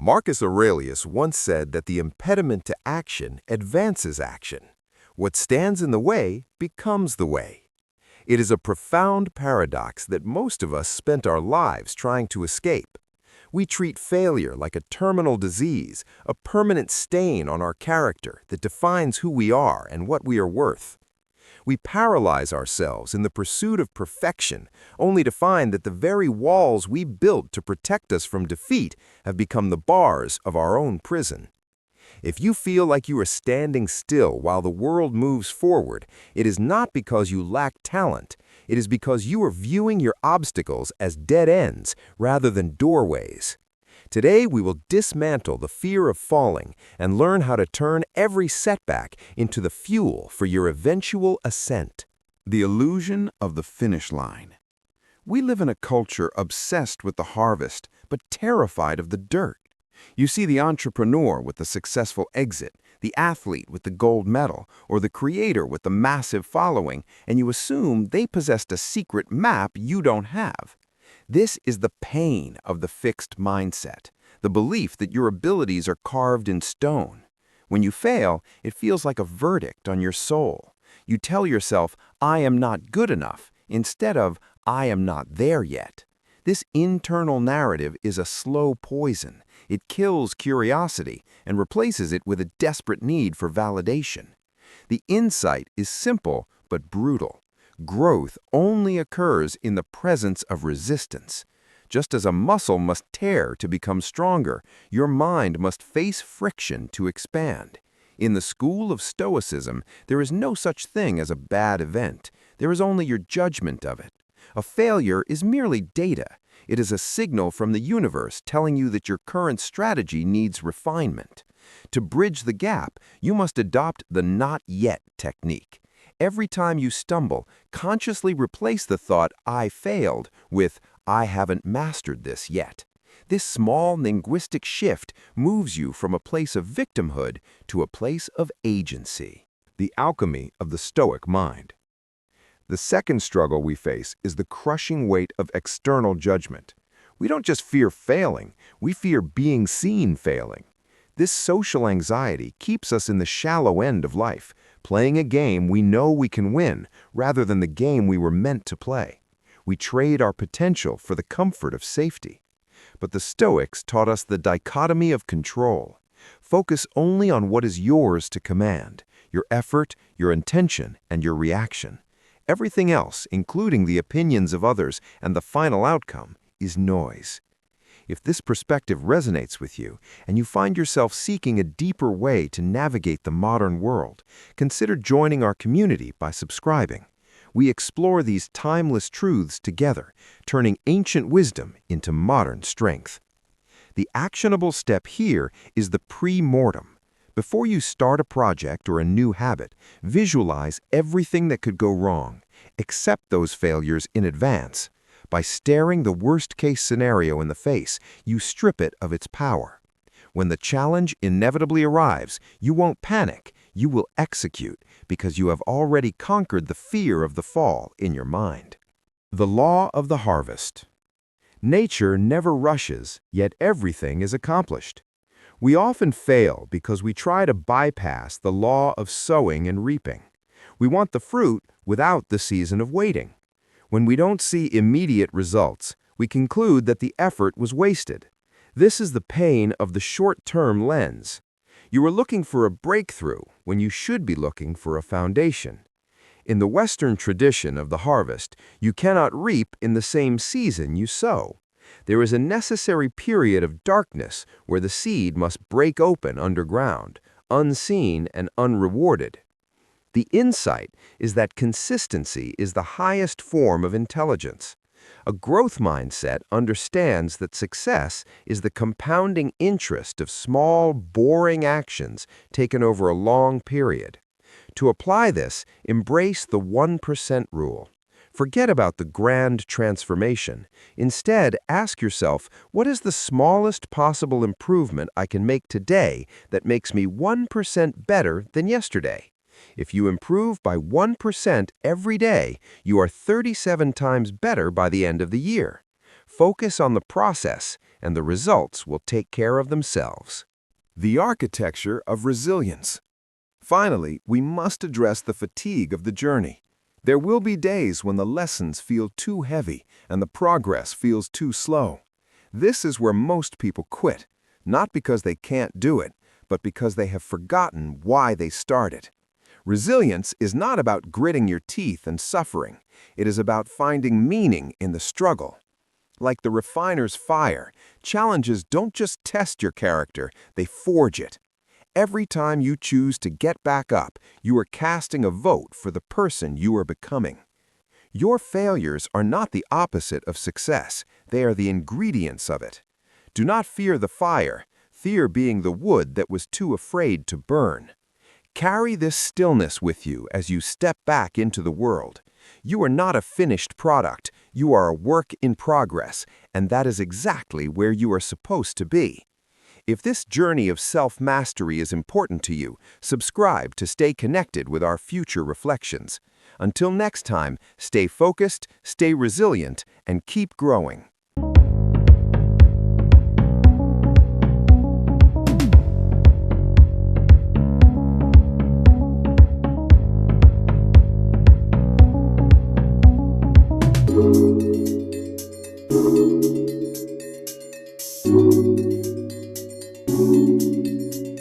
Marcus Aurelius once said that the impediment to action advances action. What stands in the way becomes the way. It is a profound paradox that most of us spent our lives trying to escape. We treat failure like a terminal disease, a permanent stain on our character that defines who we are and what we are worth. We paralyze ourselves in the pursuit of perfection, only to find that the very walls we built to protect us from defeat have become the bars of our own prison. If you feel like you are standing still while the world moves forward, it is not because you lack talent. It is because you are viewing your obstacles as dead ends rather than doorways. Today, we will dismantle the fear of falling and learn how to turn every setback into the fuel for your eventual ascent. The illusion of the finish line. We live in a culture obsessed with the harvest, but terrified of the dirt. You see the entrepreneur with the successful exit, the athlete with the gold medal, or the creator with the massive following, and you assume they possessed a secret map you don't have. This is the pain of the fixed mindset, the belief that your abilities are carved in stone. When you fail, it feels like a verdict on your soul. You tell yourself, "I am not good enough," instead of, "I am not there yet." This internal narrative is a slow poison. It kills curiosity and replaces it with a desperate need for validation. The insight is simple but brutal. Growth only occurs in the presence of resistance. Just as a muscle must tear to become stronger, your mind must face friction to expand. In the school of Stoicism, there is no such thing as a bad event. There is only your judgment of it. A failure is merely data. It is a signal from the universe telling you that your current strategy needs refinement. To bridge the gap, you must adopt the not yet technique. Every time you stumble, consciously replace the thought, "I failed," with, "I haven't mastered this yet." This small linguistic shift moves you from a place of victimhood to a place of agency. The alchemy of the Stoic mind. The second struggle we face is the crushing weight of external judgment. We don't just fear failing, we fear being seen failing. This social anxiety keeps us in the shallow end of life, playing a game we know we can win rather than the game we were meant to play. We trade our potential for the comfort of safety. But the Stoics taught us the dichotomy of control. Focus only on what is yours to command, your effort, your intention, and your reaction. Everything else, including the opinions of others and the final outcome, is noise. If this perspective resonates with you, and you find yourself seeking a deeper way to navigate the modern world, consider joining our community by subscribing. We explore these timeless truths together, turning ancient wisdom into modern strength. The actionable step here is the pre-mortem. Before you start a project or a new habit, visualize everything that could go wrong. Accept those failures in advance. By staring the worst-case scenario in the face, you strip it of its power. When the challenge inevitably arrives, you won't panic, you will execute, because you have already conquered the fear of the fall in your mind. The law of the harvest. Nature never rushes, yet everything is accomplished. We often fail because we try to bypass the law of sowing and reaping. We want the fruit without the season of waiting. When we don't see immediate results, we conclude that the effort was wasted. This is the pain of the short-term lens. You are looking for a breakthrough when you should be looking for a foundation. In the Western tradition of the harvest, you cannot reap in the same season you sow. There is a necessary period of darkness where the seed must break open underground, unseen and unrewarded. The insight is that consistency is the highest form of intelligence. A growth mindset understands that success is the compounding interest of small, boring actions taken over a long period. To apply this, embrace the 1% rule. Forget about the grand transformation. Instead, ask yourself, what is the smallest possible improvement I can make today that makes me 1% better than yesterday? If you improve by 1% every day, you are 37 times better by the end of the year. Focus on the process, and the results will take care of themselves. The architecture of resilience. Finally, we must address the fatigue of the journey. There will be days when the lessons feel too heavy and the progress feels too slow. This is where most people quit, not because they can't do it, but because they have forgotten why they started. Resilience is not about gritting your teeth and suffering. It is about finding meaning in the struggle. Like the refiner's fire, challenges don't just test your character, they forge it. Every time you choose to get back up, you are casting a vote for the person you are becoming. Your failures are not the opposite of success, they are the ingredients of it. Do not fear the fire, fear being the wood that was too afraid to burn. Carry this stillness with you as you step back into the world. You are not a finished product, you are a work in progress, and that is exactly where you are supposed to be. If this journey of self-mastery is important to you, subscribe to stay connected with our future reflections. Until next time, stay focused, stay resilient, and keep growing.